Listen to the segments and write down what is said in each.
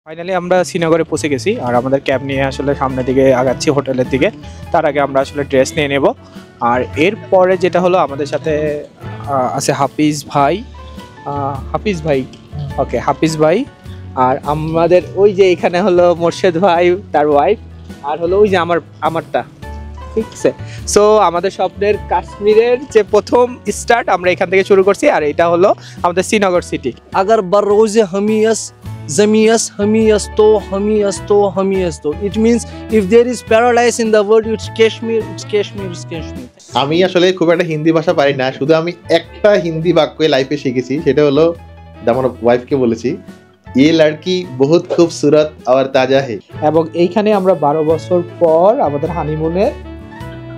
Finally আমরা শ্রীনগরে পৌঁছে গেছি আর আমাদের ক্যাব নিয়ে আসলে সামনের দিকে আগাচ্ছি হোটেলের দিকে। তার আগে আমরা আসলে ড্রেস নিয়ে নেব। আর এরপরে যেটা হলো আমাদের সাথে আছে হাফিজ ভাই। ওকে, হাফিজ ভাই। আর আমাদের ওই যে এখানে হলো মোর্শেদ ভাই, তার ওয়াইফ। আর হলো ওই যে আমারটা, ঠিক আছে। সো আমাদের স্বপ্নের কাশ্মীরের যে প্রথম স্টার্ট আমরা এখান থেকে শুরু করছি। আর এটা হলো আমাদের শ্রীনগর সিটি। अगर बरोज हमीयस जमीयस हमीयस तो हमीयस तो it means if there is paradise in the world it's Kashmir. আমি আসলে খুব একটা হিন্দি ভাষা পারি না, শুধু আমি একটা হিন্দি বাক্য লাইফে শিখেছি, সেটা হলো আমার ওয়াইফকে বলেছি, ये लड़की बहुत खूबसूरत और ताजा है। এবং এইখানে আমরা 12 বছর পর আমাদের হানিমুনের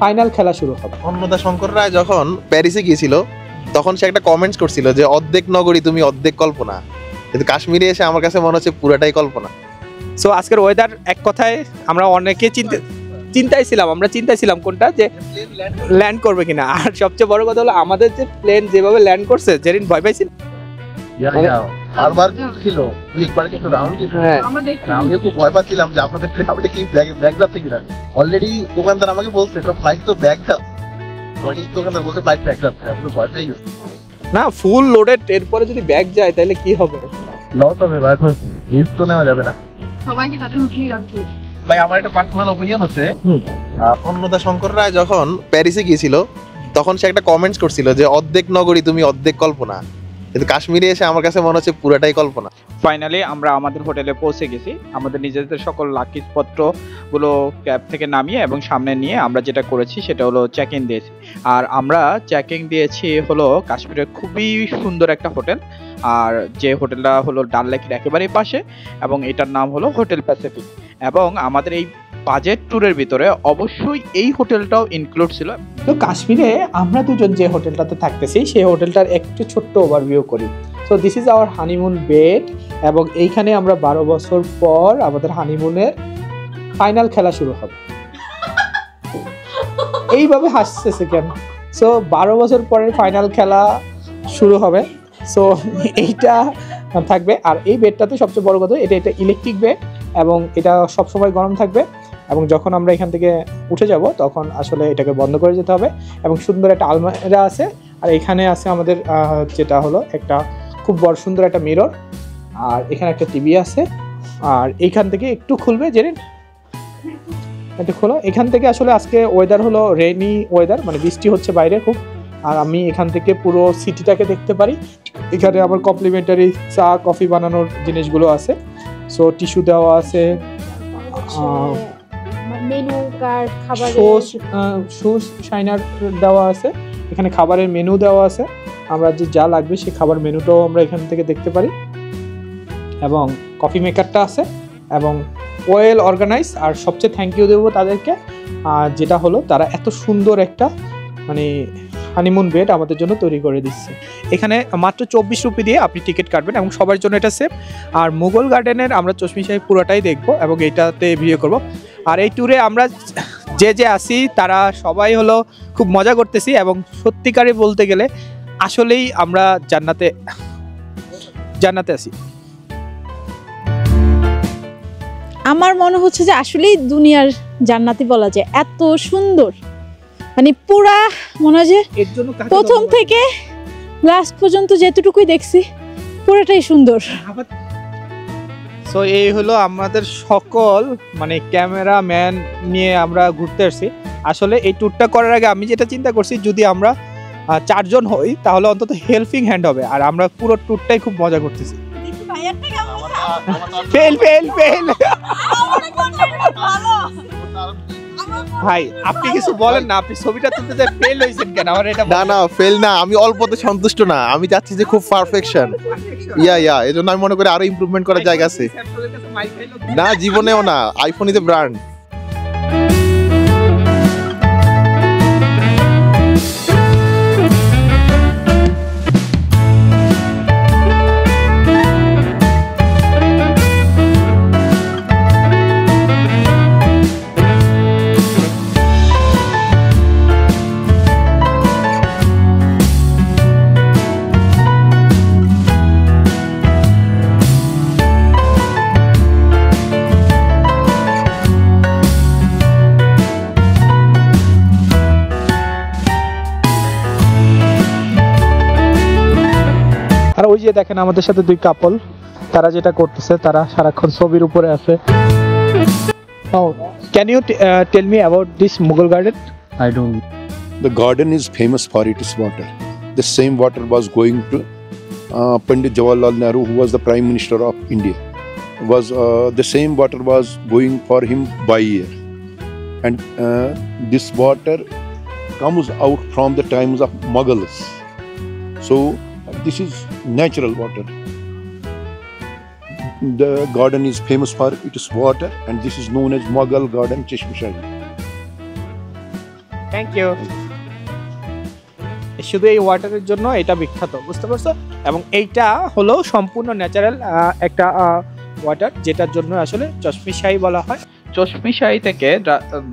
ফাইনাল খেলা শুরু হবে। অন্নদা শঙ্কর রায় যখন প্যারিসে গিয়েছিল তখন সে একটা কমেন্টস করছিল যে অর্ধেক নগরী তুমি অর্ধেক কল্পনা, কিন্তু কাশ্মীরে এসে আমার কাছে মনে হচ্ছে পুরাটাই কল্পনা। সো আজকের ওয়েদার এক কথায় আমরা অনেকে চিন্তায় ছিলাম কোনটা যে ল্যান্ড করবে কিনা। আর সবচেয়ে বড় কথা হলো আমাদের যে প্লেন যেভাবে ল্যান্ড করছে, জেরিন ভয় পাইছিল। বারবার ছিল একবার কিন্তু রাউন্ড আমি খুব ভয় পাচ্ছিলাম যে আপনাদের আপনি কি ব্যাগ যাচ্ছে কিনা। অলরেডি দোকানদার আমাকে বলছে তো ফ্লাইট তো ব্যাগ যাচ্ছে, দোকানদার বলছে ফ্লাইট ব্যাগ যাচ্ছে, আপনি ভয় পেয়ে গেছেন না, ফুল লোডেড। এরপরে যদি ব্যাগ যায় তাহলে কি হবে? লস হবে ভাই, এখন রিস্ক তো নেওয়া যাবে না। সবাইকে সাথে উঠিয়ে রাখছি ভাই। আমার একটা পার্সোনাল ওপিনিয়ন হচ্ছে, অন্নদা শঙ্কর রায় যখন প্যারিসে গিয়েছিল তখন সে একটা কমেন্টস করছিল যে অর্ধেক নগরী তুমি অর্ধেক কল্পনা, কিন্তু কাশ্মীরে এসে আমার কাছে মনে হচ্ছে পুরাটাই কল্পনা। ফাইনালি আমরা আমাদের হোটেলে পৌঁছে গেছি। আমাদের নিজেদের সকল লাগেজপত্রগুলো ক্যাব থেকে নামিয়ে এবং সামনে নিয়ে আমরা যেটা করেছি সেটা হলো চেক ইন দিয়েছি। আর আমরা চেক ইন দিয়েছি হলো কাশ্মীরের খুবই সুন্দর একটা হোটেল। আর যে হোটেলটা হলো ডাল লেকের একেবারেই পাশে, এবং এটার নাম হলো হোটেল প্যাসিফিক। এবং আমাদের এই বাজেট ট্যুরের ভিতরে অবশ্যই এই হোটেলটাও ইনক্লুড ছিল। তো কাশ্মীরে আমরা দুজন যে হোটেলটাতে থাকতেছি সেই হোটেলটার একটু ছোট্ট ওভারভিউ করি। So this is our honeymoon bed, এবং এইখানে আমরা 12 বছর পর আমাদের হানিমুনের ফাইনাল খেলা শুরু হবে। এইভাবে হাসতেছে কেন? সো 12 বছর পরের ফাইনাল খেলা শুরু হবে। সো এইটা থাকবে। আর এই বেডটাতে সবচেয়ে বড় কথা, এটা ইলেকট্রিক বেড এবং এটা সবসময় গরম থাকবে। এবং যখন আমরা এখান থেকে উঠে যাব তখন আসলে এটাকে বন্ধ করে যেতে হবে। এবং সুন্দর একটা আলমারা আছে। আর এখানে আছে আমাদের যেটা হলো একটা খুব বড় সুন্দর একটা মিরর। আর এখানে একটা টিভি আছে। আর এইখান থেকে একটু খুলবে জেরিন, একটু খোলো। এখান থেকে আসলে আজকে ওয়েদার হলো রেইনি ওয়েদার, মানে বৃষ্টি হচ্ছে বাইরে খুব। আর আমি এখান থেকে পুরো সিটিটাকে দেখতে পারি। এখানে আমার কমপ্লিমেন্টারি চা কফি বানানোর জিনিসগুলো আছে। সো টিস্যু দেওয়া আছে, মেনু কার্ড, খাবারের শুজ শাইনার দেওয়া আছে। এখানে খাবারের মেনু দেওয়া আছে। আমরা যে যা লাগবে সেই খাবার মেনুটাও আমরা এখান থেকে দেখতে পারি। এবং কফি মেকারটা আছে এবং ওয়েল অর্গানাইজ। আর সবচেয়ে থ্যাংক ইউ দেবো তাদেরকে, যেটা হলো তারা এত সুন্দর একটা মানে হানিমুন বেড আমাদের জন্য তৈরি করে দিচ্ছে। এখানে মাত্র 24 রুপি দিয়ে আপনি টিকিট কাটবেন এবং সবার জন্য এটা সেফ। আর মুঘল গার্ডেনের আমরা চশমি শাহী পুরোটাই দেখবো এবং এইটাতে ভিডিও করব। আর এই ট্যুরে আমরা যে আসি তারা সবাই হলো খুব মজা করতেছি এবং সত্যিকারে বলতে গেলে আসলেই আমরা জান্নাতে আছি। আমার মনে হচ্ছে যে আসলেই দুনিয়ার জান্নাতি বলা যায়, এত সুন্দর। মানে পুরা মনে হয় যে প্রথম থেকে লাস্ট পর্যন্ত যেতটুকুই দেখছি পুরোটাই সুন্দর। সো এই হলো আমাদের সকল মানে ক্যামেরাম্যান নিয়ে আমরা ঘুরতে আসছি। আসলে এই ট্যুরটা করার আগে আমি যেটা চিন্তা করছি, যদি আমরা 4 জন হই তাহলে অন্তত হেল্পিং হ্যান্ড হবে। আর আমরা পুরো ট্যুরটাই খুব মজা করতেছি। ভাই আপনি কিছু বলেন না, আপনি ছবিটা তুলতে যে ফেল হইছেন কেন? আমার এটা না ফেল না, আমি অল্পতে সন্তুষ্ট না, আমি চাচ্ছি যে খুব পারফেকশন। এজন্য আমি মনে করি আরো ইমপ্রুভমেন্ট করার জায়গা আছে। না জীবনেও না, আইফোন ইজ এ ব্র্যান্ড। যে দেখেন আমাদের সাথে দুই কাপল, তারা যেটা করতেছে তারা সারাক্ষণ ছবির উপরে আছে। Oh, can you tell me about this Mughal garden? I don't. The garden is famous for its water. The same water was going to Pandit Jawaharlal Nehru, who was the Prime Minister of India. The same water was going for him by year, and this water comes out from the times of Mughals. So this is natural water. The garden is famous for its water, and this is known as Mughal Garden, Chashma Shahi. Thank you. শুধু এই ওয়াটারের জন্য এটা বিখ্যাত, বুঝতে পারছো? এবং এইটা হলো সম্পূর্ণ ন্যাচারাল একটা ওয়াটার, যেটার জন্য আসলে চশমি শাহী বলা হয়। চশমি শাহী থেকে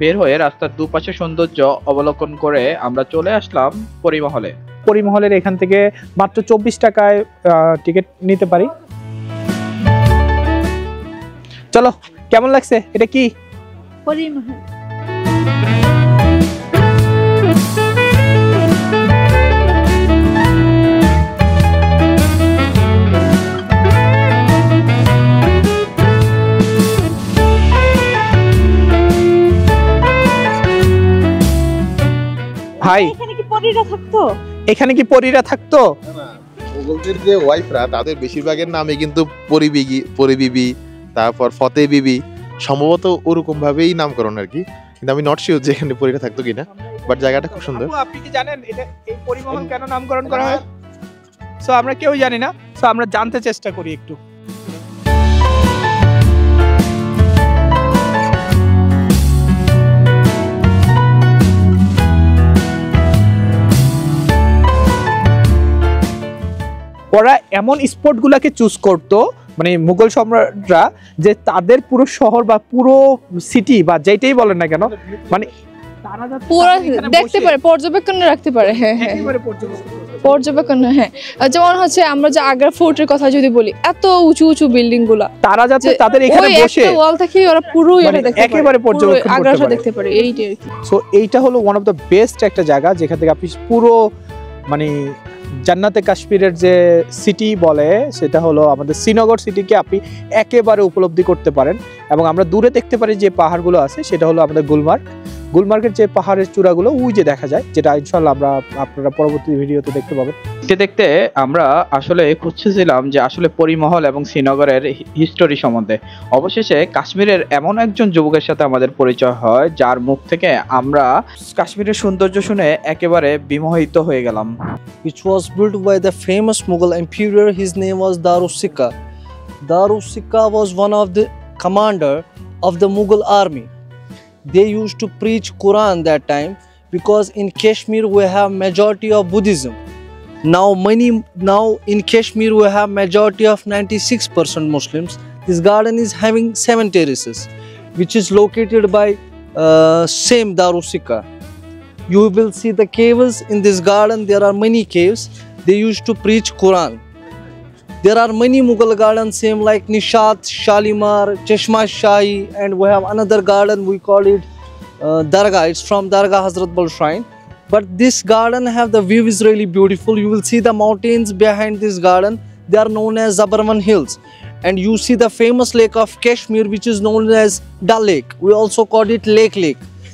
বের হয়ে রাস্তার দুপাশে সৌন্দর্য অবলোকন করে আমরা চলে আসলাম পরিমহলে। পরিমহলের এখান থেকে মাত্র 24 টাকায় টিকিট নিতে পারি। চলো, কেমন লাগছে? এটা কি পরিমহল। ভাই, এখানে কি পরীরা থাকতো? এখানে কি পরীরা থাকতো? মোগলদের যে ওয়াইফরা, তাদের বেশিরভাগের নামে কিন্তু পরিবিবি, তারপর ফতে বিবি, সম্ভবত ওরকম ভাবেই নামকরণ আর কি। কিন্তু আমি নট শিওর যে এখানে পরীরা থাকতো কিনা, বাট জায়গাটা খুব সুন্দর। আপু, আপনি কি জানেন এটা এই পরিমহল কেন নামকরণ করা হয়? সো আমরা কেউ জানি না, সো আমরা জানতে চেষ্টা করি একটু। ওরা এমন স্পটগুলোকে চুজ করতো, মানে মুঘল সম্রাটরা, যে তাদের পুরো শহর বা পুরো সিটি বা যেটাই বলেন না কেন, মানে তারা যাতে পুরো এখানে দেখতে বসে পারে, পর্যবেক্ষণে রাখতে পারে। হ্যাঁ হ্যাঁ, একেবারে পর্যবেক্ষণ করতে পারে। পর্যবেক্ষণ। হ্যাঁ, যেমন হচ্ছে আমরা যে আগ্রা ফোর্টের কথা যদি বলি, এত উঁচু উঁচু বিল্ডিং গুলা, তারা যাতে তাদের এখানে বসে ওয়াল থেকে ওরা পুরো মানে দেখতে পারে, একেবারে পর্যবেক্ষণ করতে আগ্রাটা পারে। দেখতে পারে। এইটাই আর কি। সো এইটা হলো ওয়ান অফ দ্য বেস্ট একটা জায়গা, যেখান থেকে আপনি পুরো মানে জান্নাতে কাশ্মীরের যে সিটি বলে, সেটা হলো আমাদের শ্রীনগর সিটিকে আপনি একেবারে উপলব্ধি করতে পারেন। এবং আমরা দূরে দেখতে পারি যে পাহাড়গুলো আছে, সেটা হলো আমাদের গুলমার্গের যে পাহাড়ের চূড়াগুলো ওই যে দেখা যায়, যেটা ইনশাল্লাহ আপনারা পরবর্তী ভিডিওতে দেখতে পাবেন। দেখতে আমরা আসলে খুঁজছিলাম যে আসলে পরিমহল এবং শ্রীনগরের হিস্টোরি সম্বন্ধে। অবশেষে কাশ্মীরের এমন একজন যুবকের সাথে আমাদের পরিচয় হয়, যার মুখ থেকে আমরা কাশ্মীরের সৌন্দর্য শুনে একেবারে বিমোহিত হয়ে গেলাম। Which was built by the famous Mughal emperor. His name was Darussikha. Darussikha was one of the commander of the Mughal army. They used to preach Quran that time, because in Kashmir we have majority of Buddhism. Now in Kashmir we have majority of 96% Muslims. This garden is having 7 terraces, which is located by same Darussikha. You will see the caves in this garden. There are many caves. They used to preach Quran. There are many Mughal gardens, same like Nishat, Shalimar, Chashma Shahi, and we have another garden, we call it Dargah. It's from Dargah Hazrat Bal Shrine. But this garden have the view is really beautiful. You will see the mountains behind this garden. They are known as Zabarwan Hills. And you see the famous lake of Kashmir, which is known as Dal Lake. We also call it Lake.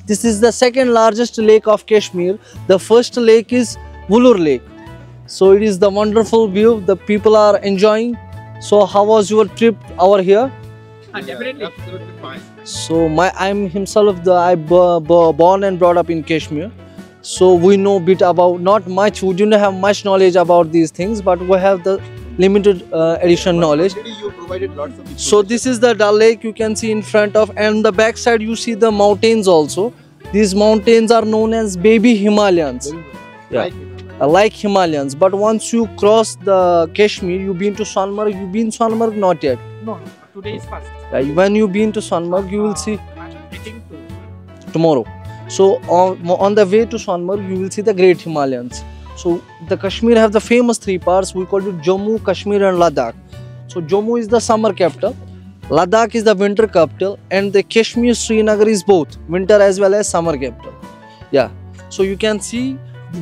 This is the second largest lake of Kashmir. The first lake is Wulur Lake. So it is the wonderful view. The people are enjoying. So how was your trip over here? Definitely. Absolutely fine. So I'm himself. I born and brought up in Kashmir. So we know bit about, not much. We do not have much knowledge about these things, but we have the limited edition knowledge. You provided lots of So this is the Dal Lake you can see in front of, and the back side you see the mountains also. These mountains are known as baby Himalayas. Yeah, like Himalayas. But once you cross the Kashmir, you been to Sonmarg. You been Sonmarg? Not yet. No, today is first. When you been to Sonmarg, you will see I'm waiting to. tomorrow. So on the way to Sonmarg, you will see the Great Himalayas. So the Kashmir have the famous 3 parts. We call it Jammu, Kashmir, and Ladakh. So Jammu is the summer capital, Ladakh is the winter capital, and the Kashmir, Srinagar is both winter as well as summer capital. Yeah. So you can see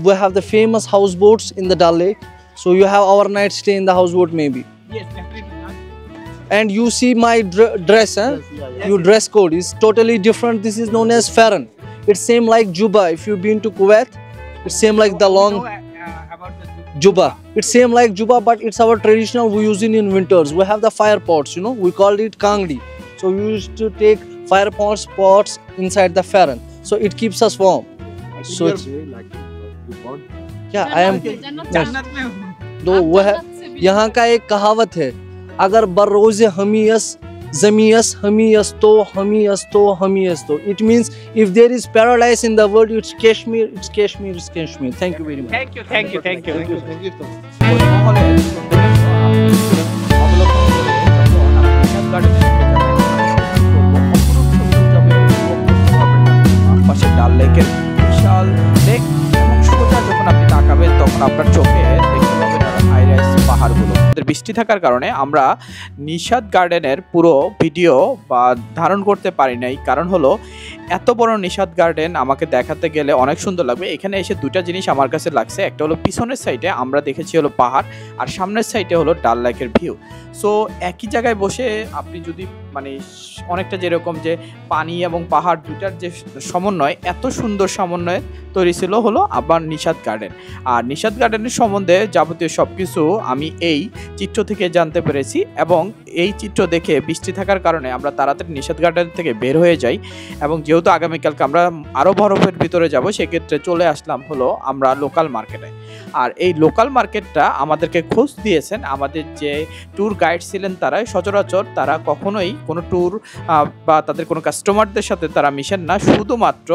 we have the famous houseboats in the Dal Lake. So you have overnight stay in the houseboat maybe. Yes, definitely. And you see my dress, huh? Your dress code is totally different. This is known as farran. It's same like juba. If you've been to Kuwait, it's same like the long About the juba. It's same like juba, but it's our traditional. We use it in winters. We have the fire pots, you know. We call it kangdi. So we used to take fire pots inside the farran. So it keeps us warm. So it's, yeah, I am. जन्नत में हो। तो वह यहाँ का एक कहावत है, अगर बरोज़े हमीयस जमीयस हमीयस तो हमीयस तो हमीयस तो. It means if there is paradise in the world, it's Kashmir, it's Kashmir, it's Kashmir. Thank you very much. Thank you, thank you, thank you. পাশে ডাল লেকের বিশাল লেক এবং সোজা যখন আপনি তাকাবেন তখন আপনার চোখে দেখতে পাবেন হাই রাইজ পাহাড়গুলো। বৃষ্টি থাকার কারণে আমরা নিশাদ গার্ডেনের পুরো ভিডিও বা ধারণ করতে পারি নাই, কারণ হলো এত বড় নিশাদ গার্ডেন আমাকে দেখাতে গেলে অনেক সুন্দর লাগবে। এখানে এসে দুটা জিনিস আমার কাছে লাগছে, একটা হলো পিছনের সাইডে আমরা দেখেছি হলো পাহাড়, আর সামনের সাইডে হলো ডাল লেকের ভিউ। সো একই জায়গায় বসে আপনি যদি মানে অনেকটা যেরকম যে পানি এবং পাহাড় দুটার যে সমন্বয়, এত সুন্দর সমন্বয় তৈরি ছিল হলো আবার নিশাদ গার্ডেন। আর নিশাদ গার্ডেনের সম্বন্ধে যাবতীয় সব কিছু আমি এই চিত্র থেকে জানতে পেরেছি, এবং এই চিত্র দেখে বৃষ্টি থাকার কারণে আমরা তাড়াতাড়ি নিশাদ গার্ডেন থেকে বের হয়ে যাই, এবং যেহেতু আগামীকালকে আমরা আরও বরফের ভিতরে যাব সেক্ষেত্রে চলে আসলাম হলো আমরা লোকাল মার্কেটে। আর এই লোকাল মার্কেটটা আমাদেরকে খোঁজ দিয়েছেন আমাদের যে ট্যুর গাইড ছিলেন, তারা সচরাচর তারা কখনোই কোনো ট্যুর বা তাদের কোনো কাস্টমারদের সাথে তারা মিশেন না, শুধুমাত্র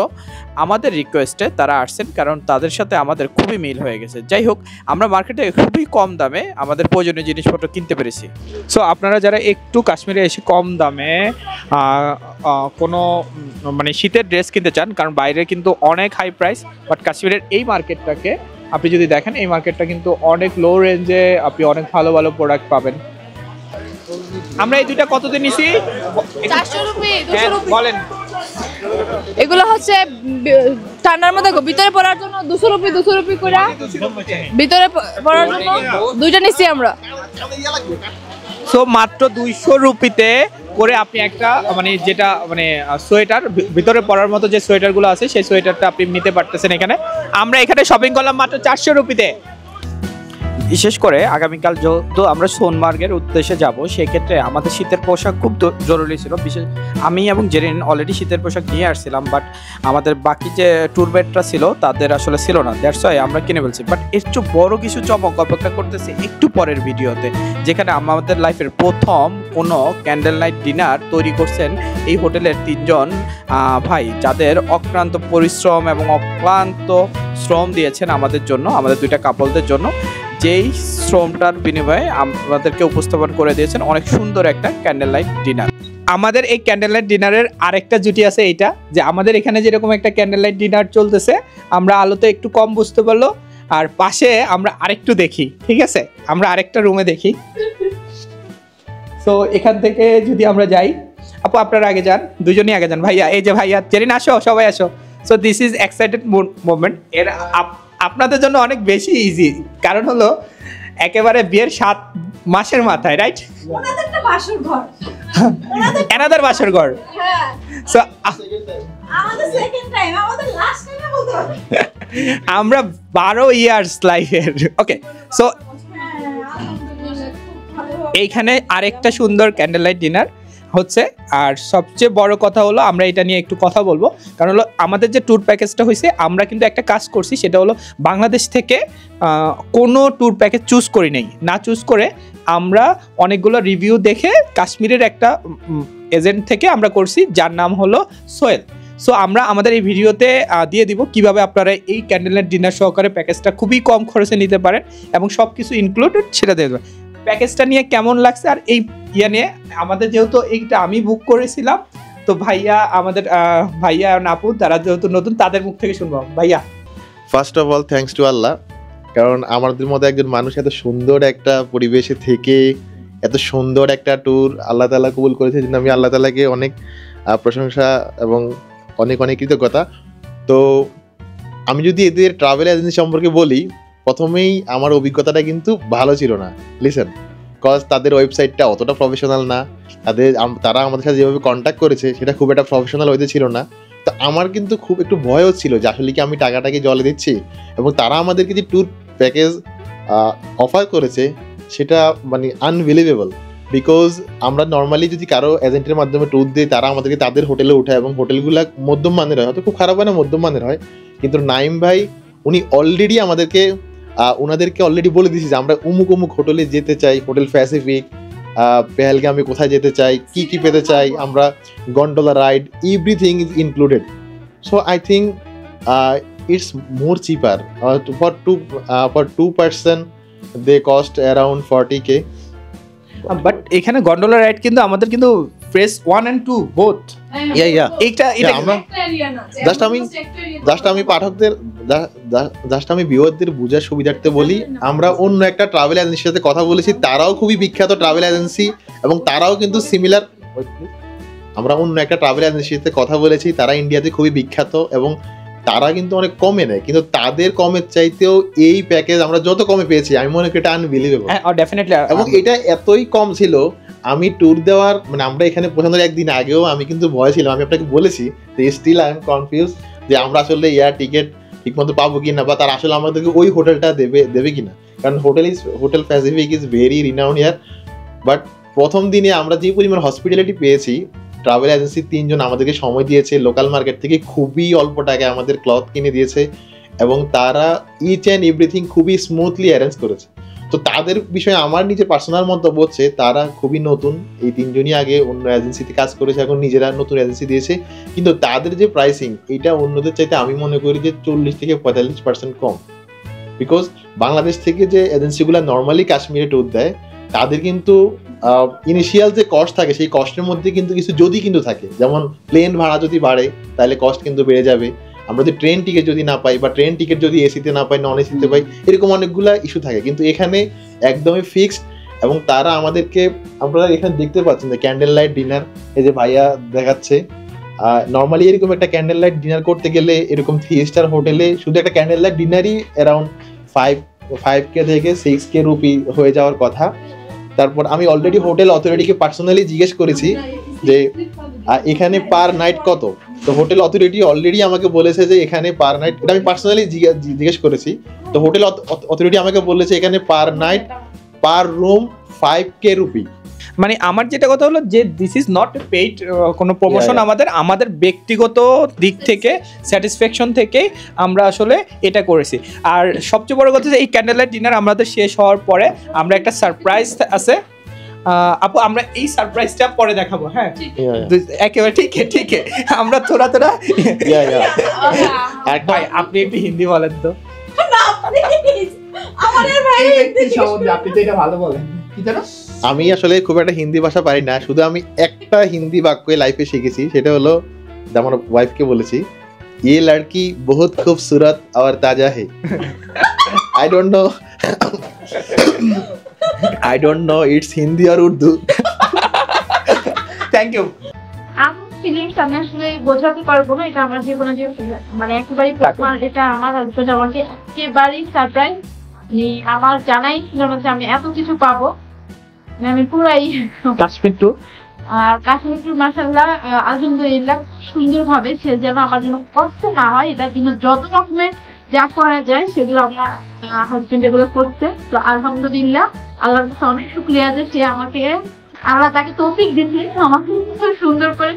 আমাদের রিকোয়েস্টে তারা আসছেন, কারণ তাদের সাথে আমাদের খুবই মিল হয়ে গেছে। যাই হোক, আমরা মার্কেটে খুবই কম দামে আমাদের প্রয়োজনীয় জিনিসপত্র কিনতে পেরেছি। সো আপনারা যারা একটু কাশ্মীরে এসে কম দামে কোনো মানে শীতের ড্রেস কিনতে চান, কারণ বাইরে কিন্তু অনেক হাই প্রাইস, বাট কাশ্মীরের এই মার্কেটটাকে আপনি যদি দেখেন, এই মার্কেটটা কিন্তু অনেক লো রেঞ্জে আপনি অনেক ভালো ভালো প্রোডাক্ট পাবেন। আমরা এই দুইটা কত দিয়ে নিছি? 400 রুপি, 200 রুপি বলেন। এগুলো হচ্ছে ঠান্ডার মধ্যে ভিতরে পড়ার জন্য 200 রুপি 200 রুপি করে, ভিতরে পড়ার জন্য দুইটা নিছি আমরা। সো মাত্র 200 রুপিতে করে আপনি একটা মানে যেটা মানে সোয়েটার ভিতরে পরার মতো যে সোয়েটারগুলো আছে সেই সোয়েটারটা আপনি নিতে পারতেছেন এখানে। আমরা এখানে শপিং করলাম মাত্র 400 রুপিতে। বিশেষ করে আগামীকাল যেহেতু আমরা সোনমার্গের উদ্দেশ্যে যাব, সেক্ষেত্রে আমাদের শীতের পোশাক খুব জরুরি ছিল। বিশেষ আমি এবং জেরিন অলরেডি শীতের পোশাক নিয়ে আসছিলাম, বাট আমাদের বাকি যে ট্যুর গাইডরা ছিল তাদের আসলে ছিল না, দ্যাটস ওয়াই আমরা কিনে ফেলছি। বাট এর চেয়ে বড় কিছু চমক অপেক্ষা করতেছে একটু পরের ভিডিওতে, যেখানে আমাদের লাইফের প্রথম কোনো ক্যান্ডেল নাইট ডিনার তৈরি করছেন এই হোটেলের 3 জন ভাই, যাদের অক্লান্ত পরিশ্রম এবং অক্লান্ত শ্রম দিয়েছেন আমাদের জন্য, আমাদের দুইটা কাপলদের জন্য, যেই শ্রমটার বিনিময়ে আমাদেরকে উপস্থাপন করে দিয়েছেন অনেক সুন্দর একটা ক্যান্ডেল লাইট ডিনার। আমাদের এই ক্যান্ডেল লাইট ডিনারের আরেকটা জুটি আছে এইটা, যে আমাদের এখানে যেরকম একটা ক্যান্ডেল লাইট ডিনার চলতেছে, আমরা আলোতে একটু কম বুঝতে পারলো, আর পাশে আমরা আরেকটু দেখি, ঠিক আছে, আমরা আরেকটা রুমে দেখি। সো এখান থেকে যদি আমরা যাই, আপু আপনারা আগে যান, দুজনই আগে যান। ভাইয়া, এই যে ভাইয়া, জেরিন আসো, সবাই আসো। So this is excited moment. এর আপনাদের জন্য অনেক বেশি ইজি, কারণ হলো একেবারে বিয়ের 7 মাসের মাথায়, রাইট? ওনাদেরটা বাসর ঘর, অ্যানাদার বাসর ঘর। সো আমাদের সেকেন্ড টাইম, আমাদের লাস্ট টাইমে বলতে হবে আমরা 12 ইয়ার্স লাইফের। ওকে, সো এইখানে আরেকটা সুন্দর ক্যান্ডেল লাইট ডিনার হচ্ছে। আর সবচেয়ে বড় কথা হলো আমরা এটা নিয়ে একটু কথা বলবো, কারণ হলো আমাদের যে ট্যুর প্যাকেজটা হয়েছে, আমরা কিন্তু একটা কাজ করছি, সেটা হলো বাংলাদেশ থেকে কোনো ট্যুর প্যাকেজ চুজ করি নাই, না চুজ করে আমরা অনেকগুলো রিভিউ দেখে কাশ্মীরের একটা এজেন্ট থেকে আমরা করছি, যার নাম হলো সোহেল। সো আমরা আমাদের এই ভিডিওতে দিয়ে দিব কিভাবে আপনারা এই ক্যান্ডেল লাইট ডিনার সহকারে প্যাকেজটা খুবই কম খরচে নিতে পারেন এবং সব কিছু ইনক্লুডেড সেটা দিয়ে দেবেন। প্যাকেজটা নিয়ে কেমন লাগছে আর এই ইয়ে নিয়ে, আমাদের যেহেতু এইটা আমি বুক করেছিলাম, তো ভাইয়া আমাদের ভাইয়া নাপু তারা যেহেতু নতুন, তাদের মুখ থেকে শুনবো। ভাইয়া, first of all thanks to আল্লাহ, কারণ আমাদের মধ্যে একজন মানুষ এত সুন্দর একটা পরিবেশে থেকে এত সুন্দর একটা ট্যুর আল্লাহ তাআলা কবুল করেছে, জন্য আমি আল্লাহ তাআলাকে অনেক প্রশংসা এবং অনেক অনেক কৃতজ্ঞতা। তো আমি যদি এদের ট্রাভেল এজেন্সি সম্পর্কে বলি, প্রথমেই আমার অভিজ্ঞতাটা কিন্তু ভালো ছিল না। লিসেন, কজ তাদের ওয়েবসাইটটা অতটা প্রফেশনাল না, তারা আমাদের সাথে যেভাবে কন্ট্যাক্ট করেছে সেটা খুব একটা প্রফেশনাল ওয়েতে ছিল না। তো আমার কিন্তু খুব একটু ভয় হচ্ছিল যে আসলে কি আমি টাকাটাকে জলে দিচ্ছি, এবং তারা আমাদেরকে যে ট্যুর প্যাকেজ অফার করেছে সেটা মানে আনবিলিভেবল। বিকজ আমরা নর্মালি যদি কারো এজেন্টের মাধ্যমে ট্যুর দিই, তারা আমাদেরকে তাদের হোটেলে উঠায় এবং হোটেলগুলো মধ্যম মানের হয়, হয়তো খুব খারাপ হয় না, মধ্যম মানের হয়। কিন্তু নাইম ভাই উনি অলরেডি ওনাদেরকে অলরেডি বলে দিয়েছি যে আমরা উমুক উমুক হোটেলে যেতে চাই, হোটেল প্যাসিফিক, পেহেলগামে কোথায় যেতে চাই, কি কি পেতে চাই আমরা, gondola ride, everything is included. So I think it's more cheaper. For two person they cost around 40K. But এখানে গন্ডোলা রাইড কিন্তু আমাদের কিন্তু ফেজ 1 and 2 বোথ। এটা আমরা জাস্ট আমি ভিউয়ারদের বোঝার সুবিধার্থে বলি, আমরা অন্য একটা ট্রাভেল এজেন্সির সাথে কথা বলেছি, তারাও খুবই বিখ্যাত ট্রাভেল এজেন্সি এবং তারাও কিন্তু সিমিলার। আমরা অন্য একটা ট্রাভেল এজেন্সির সাথে কথা বলেছি, তারা ইন্ডিয়াতে খুবই বিখ্যাত এবং তারা কিন্তু অনেক কমে নেয়, কিন্তু তাদের কমের চাইতেও এই প্যাকেজ আমরা যত কমে পেয়েছি আমি মনে করি এটা আনবিলিভেবল। ডেফিনেটলি। এবং এটা এতই কম ছিল, আমি ট্যুর দেওয়ার মানে আমরা এখানে পৌঁছানোর একদিন আগেও আমি কিন্তু ভয় ছিলাম, আমি আপনাকে বলেছি যে স্টিল আই এম কনফিউজ যে আমরা আসলে এয়ার টিকিট ঠিকমতো পাবো কিনা, বা তারা আসলে আমাদেরকে ওই হোটেলটা দেবে কিনা, কারণ hotel Pacific is very renowned here. But প্রথম দিনে আমরা যে পরিমাণ হসপিটালিটি পেয়েছি, ট্রাভেল এজেন্সি 3 জন আমাদেরকে সময় দিয়েছে, লোকাল মার্কেট থেকে খুবই অল্প টাকায় আমাদের ক্লথ কিনে দিয়েছে এবং তারা ইচ অ্যান্ড এভরিথিং খুবই স্মুথলি অ্যারেঞ্জ করেছে। তো তাদের বিষয়ে আমার নিজের পার্সোনাল মন্তব্য হচ্ছে তারা খুবই নতুন, এই 3 জনই আগে অন্য এজেন্সিতে কাজ করেছে, এখন নিজেরা নতুন এজেন্সি দিয়েছে, কিন্তু তাদের যে প্রাইসিং এটা অন্যদের চাইতে আমি মনে করি যে 40 থেকে 45% কম। বিকজ বাংলাদেশ থেকে যে এজেন্সিগুলো নর্মালি কাশ্মীরে ট্যুর দেয় তাদের কিন্তু ইনিশিয়াল যে কস্ট থাকে সেই কস্টের মধ্যে কিন্তু কিছু যদি কিন্তু থাকে, যেমন প্লেন ভাড়া যদি বাড়ে তাহলে কস্ট কিন্তু বেড়ে যাবে, আমরা যদি ট্রেন টিকিট যদি না পাই বা ট্রেন টিকিট যদি এসিতে না পাই, নন এসিতে পাই, এরকম অনেকগুলো ইস্যু থাকে। কিন্তু এখানে একদমই ফিক্সড এবং তারা আমাদেরকে, আপনারা এখানে দেখতে পাচ্ছেন যে ক্যান্ডেল লাইট ডিনার, এই যে ভাইয়া দেখাচ্ছে, নর্মালি এরকম একটা ক্যান্ডেল লাইট ডিনার করতে গেলে এরকম 3 স্টার হোটেলে শুধু একটা ক্যান্ডেল লাইট ডিনারই অ্যারাউন্ড 5K থেকে 6K রুপি হয়ে যাওয়ার কথা। তারপর আমি অলরেডি হোটেল অথরিটিকে পার্সোনালি জিজ্ঞেস করেছি যে এখানে পার নাইট কত, তো হোটেল অথরিটি অলরেডি আমাকে বলেছে যে এখানে পার নাইট, এটা আমি পার্সোনালি জিজ্ঞেস করেছি, তো হোটেল অথরিটি আমাকে বলেছে এখানে পার নাইট পার রুম 5K রুপি। মানে আমার যেটা কথা হলো যে দিস ইজ নট পেইড কোনো প্রমোশন, আমাদের ব্যক্তিগত দিক থেকে স্যাটিসফ্যাকশন থেকে আমরা আসলে এটা করেছি। আর সবচেয়ে বড় কথা যে এই ক্যান্ডেল লাইট ডিনার আমাদের শেষ হওয়ার পরে আমরা একটা সারপ্রাইজ আছে, আপু আমরা এই সারপ্রাইজটা পরে দেখাবো। হ্যাঁ একেবারে ঠিক আমরা থোড়া ভাই আপনি একটু হিন্দি বলেন তো। আপনি তো এটা ভালো বলেন, কি জানো আমি আসলে খুব একটা হিন্দি ভাষা পারি না, শুধু আমি একটা হিন্দি বাক্য লাইফে শিখেছি, সেটা হলো আমার ওয়াইফকে বলেছি, ये लड़की बहुत खूबसूरत और ताजा है। I don't know it's Hindi or Urdu. Thank you. আমার ফিলিংস আমি আসলে বোঝাতে পারবো না, এটা আমার জীবনে যে মানে একেবারেই এটা আমার হাজবেন্ড আমাকে একেবারেই সারপ্রাইজ, আমার জানাই ছিল না যে আমি এত কিছু পাবো। আমি পুরাই কাশ্মীর ট্যুর আর কাশ্মীর ট্যুর মাশাআল্লাহ আলহামদুলিল্লাহ সুন্দরভাবে সে যেন আমার জন্য কষ্ট না হয়, এটার জন্য যত রকমের যা করা যায় সেগুলো আমার হাজবেন্ড এগুলো করছে। তো আলহামদুলিল্লাহ আল্লাহর কাছে অনেক শুকরিয়া যে সে আমাকে, আল্লাহ তাকে তৌফিক দিয়েছে আমাকে সুন্দর করে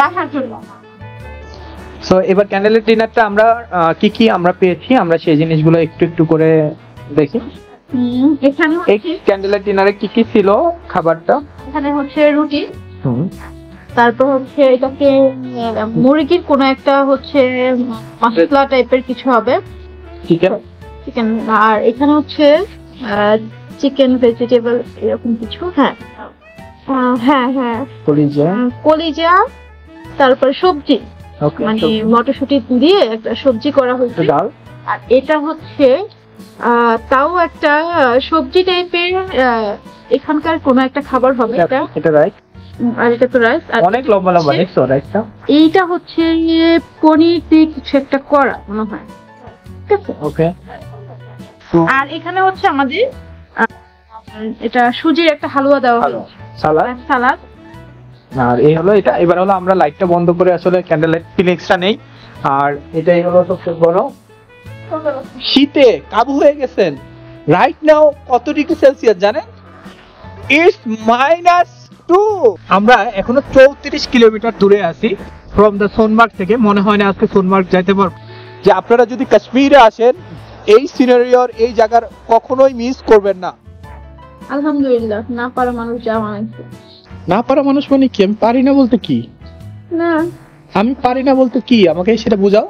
রাখার জন্য। সো এবার ক্যান্ডেল ডিনারটা আমরা কি আমরা পেয়েছি, আমরা সেই জিনিসগুলো একটু করে দেখি। এখানে এই ক্যান্ডেল ডিনারে কি ছিল খাবারটা? এখানে হচ্ছে রুটি, তারপর হচ্ছে এটাকে মুরগির কোনো একটা হচ্ছে মশলা টাইপের কিছু হবে, চিকেন, আর এখানে হচ্ছে চিকেন ভেজিটেবল এরকম কিছু। হ্যাঁ কলিজা, তারপর সবজি, মানে মটরশুঁটি দিয়ে একটা সবজি করা হয়েছে, আর এটা হচ্ছে তাও একটা সবজি টাইপের এখানকার কোনো একটা খাবার হবে, এটা রাইস, আর এটা তো রাইস, আর অনেক লম্বা রাইসটা। এইটা হচ্ছে পনির দিয়ে কিছু একটা করা মনে হয়, ঠিক আছে। ওকে, আর এখানে হচ্ছে আমাদের এটা সুজির একটা হালুয়া দেওয়া হলো, সালাদ সালাদ। আর এই হলো এটা। এবার হলো আমরা লাইটটা বন্ধ করে আসলে ক্যান্ডেল লাইট ফিলিংসটা নেই। আর এটাই হলো সবচেয়ে বড়, শীতে কাবু হয়ে গেছেন। রাইট নাও কত ডিগ্রি সেলসিয়াস জানেন? ইটস -2। আমরা এখনো 34 কিলোমিটার দূরে আছি ফ্রম দ্য সোনমার্গ থেকে। মনে হয় না আজকে সোনমার্গ যাইতে পারবো। যে আপনারা যদি কাশ্মীরে আসেন, এই সিনারিওর এই জায়গার কখনোই মিস করবেন না। আলহামদুলিল্লাহ, না পারা মানুষ যাওয়া না পারা মানুষ মানে কি? আমি পারি না বলতে কি? না, আমি পারি না বলতে কি? আমাকে সেটা বোঝাও।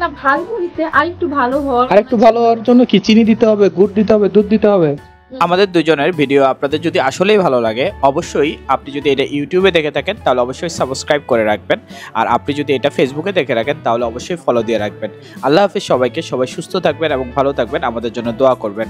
না ভালো হইছে, আরেকটু ভালো হওয়ার, আরেকটু ভালো হওয়ার জন্য কি চিনি দিতে হবে, গুড় দিতে হবে, দুধ দিতে হবে? আমাদের দুজনের ভিডিও আপনাদের যদি আসলেই ভালো লাগে, অবশ্যই আপনি যদি এটা ইউটিউবে দেখে থাকেন তাহলে অবশ্যই সাবস্ক্রাইব করে রাখবেন। আর আপনি যদি এটা ফেসবুকে দেখে রাখেন তাহলে অবশ্যই ফলো দিয়ে রাখবেন। আল্লাহ হাফেজ সবাইকে। সবাই সুস্থ থাকবেন এবং ভালো থাকবেন। আমাদের জন্য দোয়া করবেন।